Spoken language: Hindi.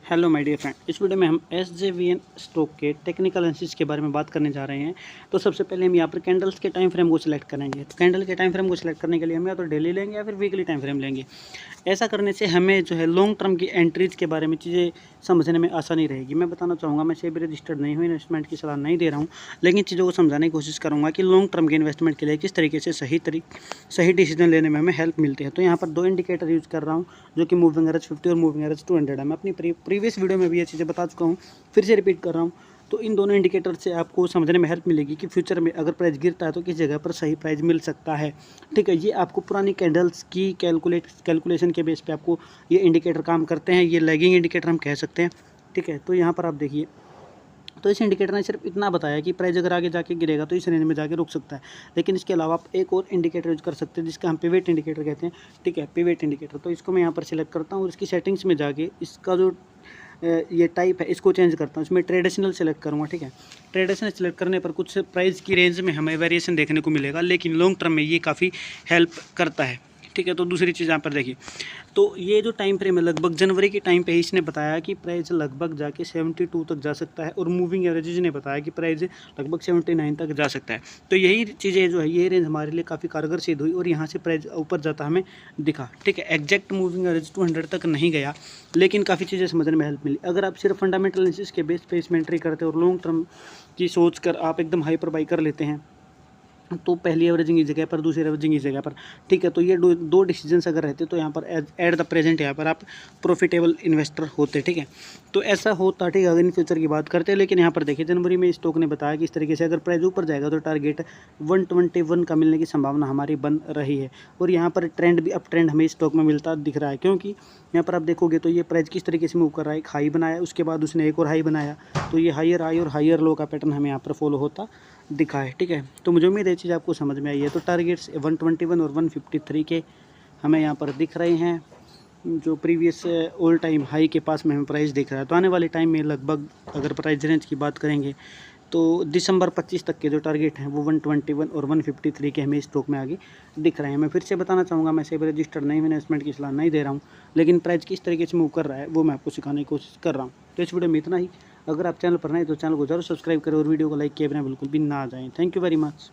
हेलो माय डियर फ्रेंड, इस वीडियो में हम SJVN स्टॉक के टेक्निकल एनालिसिस के बारे में बात करने जा रहे हैं। तो सबसे पहले हम यहाँ पर कैंडल्स के टाइम फ्रेम को सिलेक्ट करेंगे। तो कैंडल के टाइम फ्रेम को सिलेक्ट करने के लिए हम या तो डेली लेंगे या फिर वीकली टाइम फ्रेम लेंगे। ऐसा करने से हमें जो है लॉन्ग टर्म की एंट्रीज के बारे में चीज़ें समझने में आसानी रहेगी। मैं बताना चाहूँगा, मैं सेबी रजिस्टर्ड नहीं हूँ, इन्वेस्टमेंट की सलाह नहीं दे रहा हूँ, लेकिन चीज़ों को समझाने की कोशिश करूँगा कि लॉन्ग टर्म के इन्वेस्टमेंट के लिए किस तरीके से सही डिसीजन लेने में हमें हेल्प मिलती है। तो यहाँ पर दो इंडिकेटर यूज़ कर रहा हूँ, जो कि मूविंग एवरेज 50 और मूविंग एवरेज 200 है। मैं अपनी प्रीवियस वीडियो में भी ये चीज़ें बता चुका हूँ, फिर से रिपीट कर रहा हूँ। तो इन दोनों इंडिकेटर से आपको समझने में हेल्प मिलेगी कि फ्यूचर में अगर प्राइस गिरता है तो किस जगह पर सही प्राइस मिल सकता है। ठीक है, ये आपको पुरानी कैंडल्स की कैलकुलेशन के बेस पे आपको ये इंडिकेटर काम करते हैं। ये लैगिंग इंडिकेटर हम कह सकते हैं। ठीक है, तो यहाँ पर आप देखिए, तो इस इंडिकेटर ने सिर्फ इतना बताया कि प्राइस अगर आगे जाके गिरेगा तो इस रेंज में जाके रुक सकता है, लेकिन इसके अलावा आप एक और इंडिकेटर यूज कर सकते हैं जिसका हम पिवट इंडिकेटर कहते हैं। ठीक है, पिवट इंडिकेटर, तो इसको मैं यहाँ पर सिलेक्ट करता हूँ और इसकी सेटिंग्स में जाके इसका जो ये टाइप है इसको चेंज करता हूँ। इसमें ट्रेडिशनल सेलेक्ट करूँगा। ठीक है, ट्रेडिशनल सेलेक्ट करने पर कुछ प्राइस की रेंज में हमें वेरिएशन देखने को मिलेगा, लेकिन लॉन्ग टर्म में ये काफ़ी हेल्प करता है। ठीक है, तो दूसरी चीज़ यहाँ पर देखिए, तो ये जो टाइम फ्रेम है लगभग जनवरी के टाइम पे ही इसने बताया कि प्राइस लगभग जाके 72 तक जा सकता है, और मूविंग एवरेज ने बताया कि प्राइस लगभग 79 तक जा सकता है। तो यही चीज़ें जो है ये रेंज हमारे लिए काफ़ी कारगर सिद्ध हुई और यहाँ से प्राइस ऊपर जाता हमें दिखा। ठीक है, एग्जैक्ट मूविंग एवरेज 200 तक नहीं गया, लेकिन काफ़ी चीज़ें समझने में हेल्प मिली। अगर आप सिर्फ फंडामेंटल एनालिसिस के बेस पे इसमें एंट्री करते हो और लॉन्ग टर्म की सोच कर आप एकदम हाइपर बाई कर लेते हैं, तो पहली एवरेजिंग की जगह पर दूसरी एवरेजिंग की जगह पर, ठीक है, तो ये दो डिसीजंस अगर रहते तो यहाँ पर एट द प्रेजेंट यहाँ पर आप प्रॉफिटेबल इन्वेस्टर होते। ठीक है, तो ऐसा होता। ठीक है, अगर इन फ्यूचर की बात करते हैं, लेकिन यहाँ पर देखिए जनवरी में स्टॉक ने बताया कि इस तरीके से अगर प्राइस ऊपर जाएगा तो टारगेट 121 का मिलने की संभावना हमारी बन रही है। और यहाँ पर ट्रेंड भी, अप ट्रेंड हमें स्टॉक में मिलता दिख रहा है, क्योंकि यहाँ पर आप देखोगे तो ये प्राइस किस तरीके से मूव कर रहा है। एक हाई बनाया, उसके बाद उसने एक और हाई बनाया, तो ये हायर हाई और हायर लो का पैटर्न हमें यहाँ पर फॉलो होता दिखा है। ठीक है, तो मुझे उम्मीद है चीज़ आपको समझ में आई है। तो टारगेट्स 121 और 153 के हमें यहाँ पर दिख रहे हैं, जो प्रीवियस ऑल टाइम हाई के पास में हमें प्राइस दिख रहा है। तो आने वाले टाइम में लगभग अगर प्राइस रेंज की बात करेंगे तो दिसंबर 25 तक के जो टारगेट हैं वो 121 और 153 के हमें स्टॉक में आगे दिख रहे हैं। मैं फिर से बताना चाहूँगा, मैं सेबी रजिस्टर्ड नहीं हूं, इन्वेस्टमेंट की सलाह नहीं दे रहा हूँ, लेकिन प्राइस किस तरीके से मूव कर रहा है वो मैं आपको सिखाने की कोशिश कर रहा हूँ। तो इस वीडियो में इतना ही। अगर आप चैनल पर नए तो चैनल को जरूर सब्सक्राइब करें और वीडियो को लाइक किए बिना बिल्कुल भी ना जाएँ। Thank you very much.